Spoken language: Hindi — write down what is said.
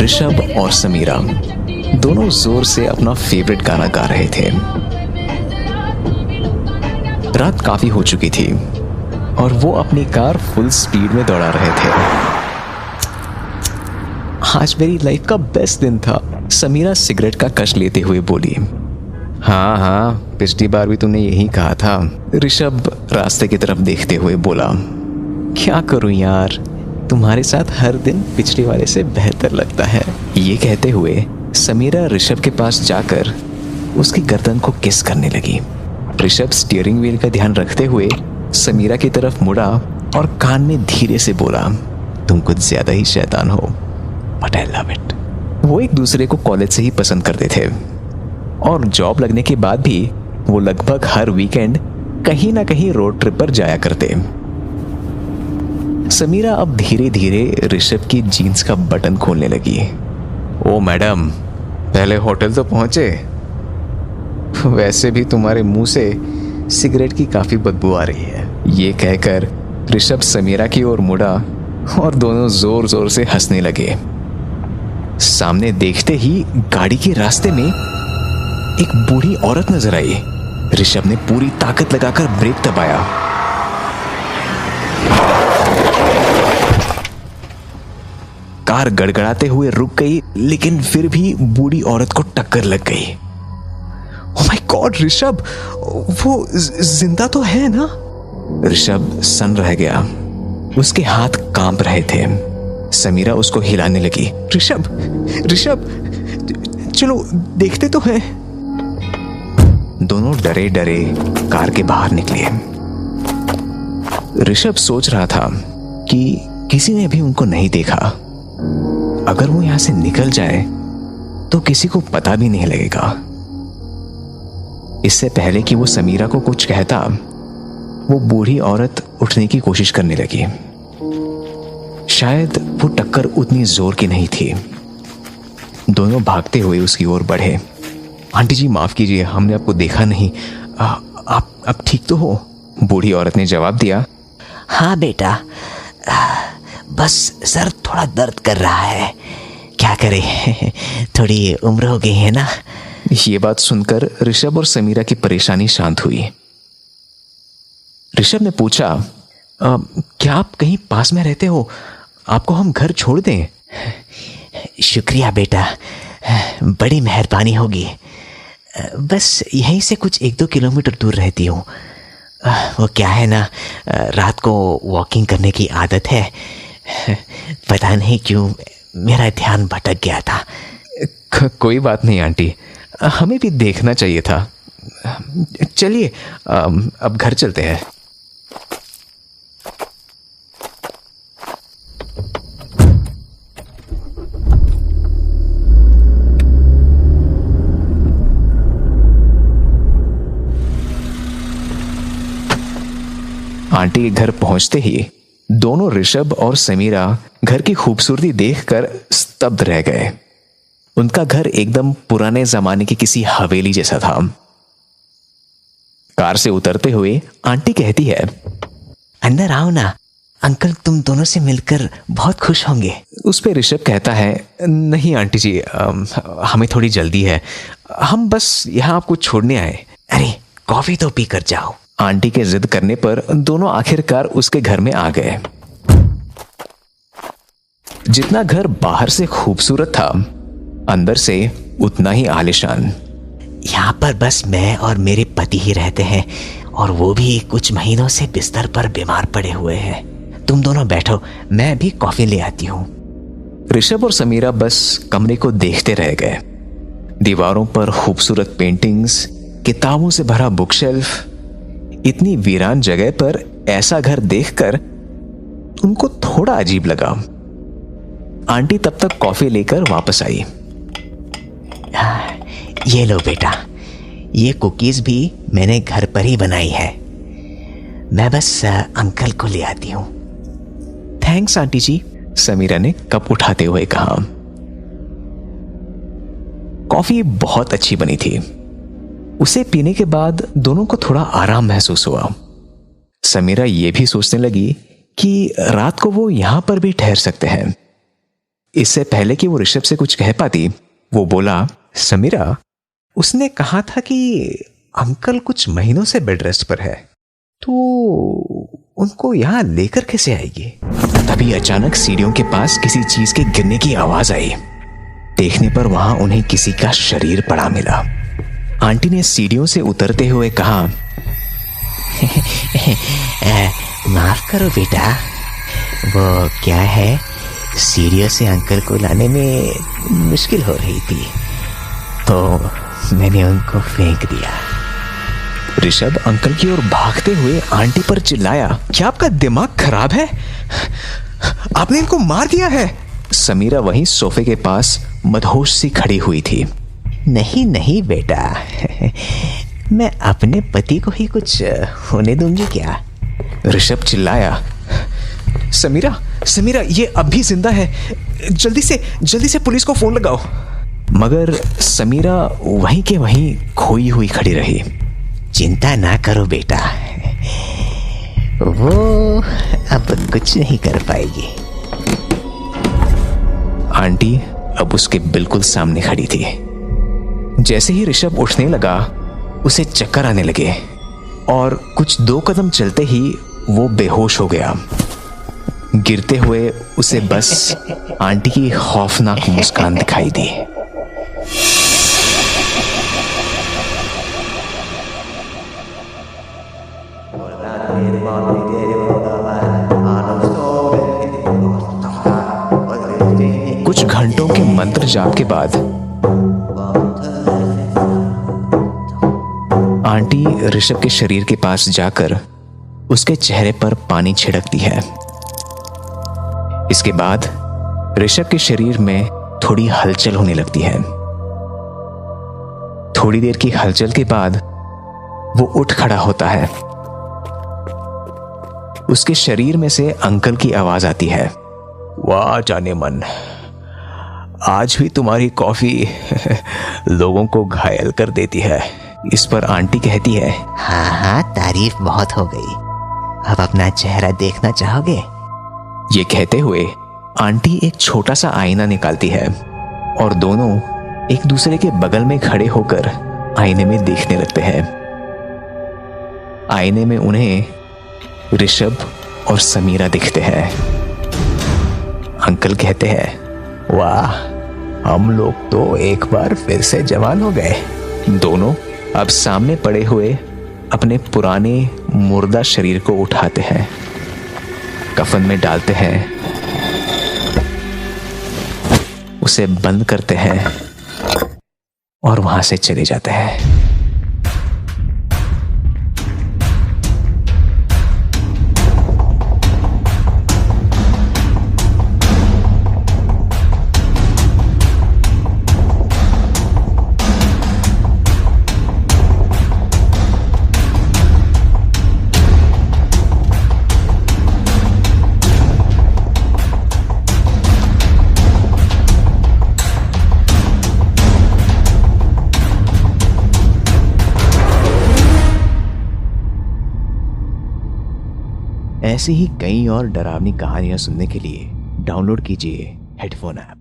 ऋषभ और समीरा दोनों जोर से अपना फेवरेट गाना गा रहे थे। रात काफी हो चुकी थी और वो अपनी कार फुल स्पीड में दौड़ा रहे थे। आज मेरी लाइफ का बेस्ट दिन था, समीरा सिगरेट का कश लेते हुए बोली। हाँ हाँ, पिछली बार भी तुमने यही कहा था, ऋषभ रास्ते की तरफ देखते हुए बोला। क्या करूं यार, तुम्हारे साथ हर दिन पिछले वाले से बेहतर लगता है। ये कहते हुए समीरा ऋषभ के पास जाकर उसकी गर्दन को किस करने लगी। ऋषभ स्टीयरिंग व्हील का ध्यान रखते हुए समीरा की तरफ मुड़ा और कान में धीरे से बोला, तुम कुछ ज्यादा ही शैतान हो, बट आई लव इट। वो एक दूसरे को कॉलेज से ही पसंद करते थे और जॉब लगने के बाद भी वो लगभग हर वीकेंड कहीं ना कहीं रोड ट्रिप पर जाया करते। समीरा अब धीरे धीरे ऋषभ की जीन्स का बटन खोलने लगी। ओ मैडम, पहले होटल तो पहुंचे। वैसे भी तुम्हारे मुंह से सिगरेट की काफी बदबू आ रही है। ये कहकर ऋषभ समीरा की ओर मुड़ा और दोनों जोर जोर से हंसने लगे। सामने देखते ही गाड़ी के रास्ते में एक बूढ़ी औरत नजर आई। ऋषभ ने पूरी ताकत लगाकर ब्रेक दबाया। कार गड़गड़ाते हुए रुक गई, लेकिन फिर भी बूढ़ी औरत को टक्कर लग गई। ओह माय गॉड ऋषभ, वो जिंदा तो है ना? ऋषभ सन्न रह गया, उसके हाथ कांप रहे थे। समीरा उसको हिलाने लगी। ऋषभ, ऋषभ, चलो देखते तो हैं। दोनों डरे डरे कार के बाहर निकले। ऋषभ सोच रहा था कि किसी ने भी उनको नहीं देखा। अगर वो यहां से निकल जाए तो किसी को पता भी नहीं लगेगा। इससे पहले कि वो समीरा को कुछ कहता, वो बूढ़ी औरत उठने की कोशिश करने लगी। शायद वो टक्कर उतनी जोर की नहीं थी। दोनों भागते हुए उसकी ओर बढ़े। आंटी जी माफ कीजिए, हमने आपको देखा नहीं। आप ठीक तो हो? बूढ़ी औरत ने जवाब दिया। हाँ बेटा, बस सर थोड़ा दर्द कर रहा है, क्या करे, थोड़ी उम्र हो गई है ना। ये बात सुनकर ऋषभ और समीरा की परेशानी शांत हुई। ऋषभ ने पूछा, क्या आप कहीं पास में रहते हो? आपको हम घर छोड़ दें? शुक्रिया बेटा, बड़ी मेहरबानी होगी। बस यहीं से कुछ 1-2 किलोमीटर दूर रहती हूँ। वो क्या है ना, रात को वॉकिंग करने की आदत है। पता नहीं क्यों मेरा ध्यान भटक गया था। कोई बात नहीं आंटी, हमें भी देखना चाहिए था। चलिए अब घर चलते हैं। आंटी के घर पहुंचते ही दोनों ऋषभ और समीरा घर की खूबसूरती देखकर स्तब्ध रह गए। उनका घर एकदम पुराने जमाने की किसी हवेली जैसा था। कार से उतरते हुए आंटी कहती है, अंदर आओ ना, अंकल तुम दोनों से मिलकर बहुत खुश होंगे। उस पे ऋषभ कहता है, नहीं आंटी जी, हमें थोड़ी जल्दी है, हम बस यहाँ आपको छोड़ने आए। अरे कॉफी तो पी कर जाओ। आंटी के जिद करने पर दोनों आखिरकार उसके घर में आ गए। जितना घर बाहर से खूबसूरत था, अंदर से उतना ही आलीशान। यहाँ पर बस मैं और मेरे पति ही रहते हैं, और वो भी कुछ महीनों से बिस्तर पर बीमार पड़े हुए हैं। तुम दोनों बैठो, मैं भी कॉफी ले आती हूँ। ऋषभ और समीरा बस कमरे को देखते रह गए। दीवारों पर खूबसूरत पेंटिंग्स, किताबों से भरा बुकशेल्फ। इतनी वीरान जगह पर ऐसा घर देखकर उनको थोड़ा अजीब लगा। आंटी तब तक कॉफी लेकर वापस आई। ये लो बेटा, ये कुकीज भी मैंने घर पर ही बनाई है। मैं बस अंकल को ले आती हूँ। थैंक्स आंटी जी, समीरा ने कप उठाते हुए कहा। कॉफी बहुत अच्छी बनी थी। उसे पीने के बाद दोनों को थोड़ा आराम महसूस हुआ। समीरा ये भी सोचने लगी कि रात को वो यहां पर भी ठहर सकते हैं। इससे पहले कि वो ऋषभ से कुछ कह पाती, वो बोला, समीरा, उसने कहा था कि अंकल कुछ महीनों से बेड रेस्ट पर है, तो उनको यहां लेकर कैसे आएगी? तभी अचानक सीढ़ियों के पास किसी चीज के गिरने की आवाज आई। देखने पर वहां उन्हें किसी का शरीर पड़ा मिला। आंटी ने सीढ़ियों से उतरते हुए कहा, माफ करो बेटा, वो क्या है, सीढ़ियों से अंकल को लाने में मुश्किल हो रही थी तो मैंने उनको फेंक दिया। ऋषभ अंकल की ओर भागते हुए आंटी पर चिल्लाया, क्या आपका दिमाग खराब है? आपने इनको मार दिया है? समीरा वहीं सोफे के पास मदहोश सी खड़ी हुई थी। नहीं नहीं बेटा, मैं अपने पति को ही कुछ होने दूंगी क्या? ऋषभ चिल्लाया, समीरा, समीरा, ये अब भी जिंदा है, जल्दी से पुलिस को फोन लगाओ। मगर समीरा वहीं के वहीं खोई हुई खड़ी रही। चिंता ना करो बेटा, वो अब कुछ नहीं कर पाएगी। आंटी अब उसके बिल्कुल सामने खड़ी थी। जैसे ही ऋषभ उठने लगा, उसे चक्कर आने लगे और कुछ 2 कदम चलते ही वो बेहोश हो गया। गिरते हुए उसे बस आंटी की खौफनाक मुस्कान दिखाई दी। कुछ घंटों के मंत्र जाप के बाद आंटी ऋषभ के शरीर के पास जाकर उसके चेहरे पर पानी छिड़कती है। इसके बाद ऋषभ के शरीर में थोड़ी हलचल होने लगती है। थोड़ी देर की हलचल के बाद वो उठ खड़ा होता है। उसके शरीर में से अंकल की आवाज आती है, वाह जाने मन, आज भी तुम्हारी कॉफी लोगों को घायल कर देती है। इस पर आंटी कहती है, हाँ हाँ, तारीफ बहुत हो गई, अब अपना चेहरा देखना चाहोगे? ये कहते हुए आंटी एक छोटा सा आईना निकालती है और दोनों एक दूसरे के बगल में खड़े होकर आईने में देखने लगते हैं। आईने में उन्हें ऋषभ और समीरा दिखते हैं। अंकल कहते हैं, वाह, हम लोग तो एक बार फिर से जवान हो गए। दोनों अब सामने पड़े हुए अपने पुराने मुर्दा शरीर को उठाते हैं, कफन में डालते हैं, उसे बंद करते हैं और वहां से चले जाते हैं। ऐसी ही कई और डरावनी कहानियां सुनने के लिए डाउनलोड कीजिए हेडफोन ऐप।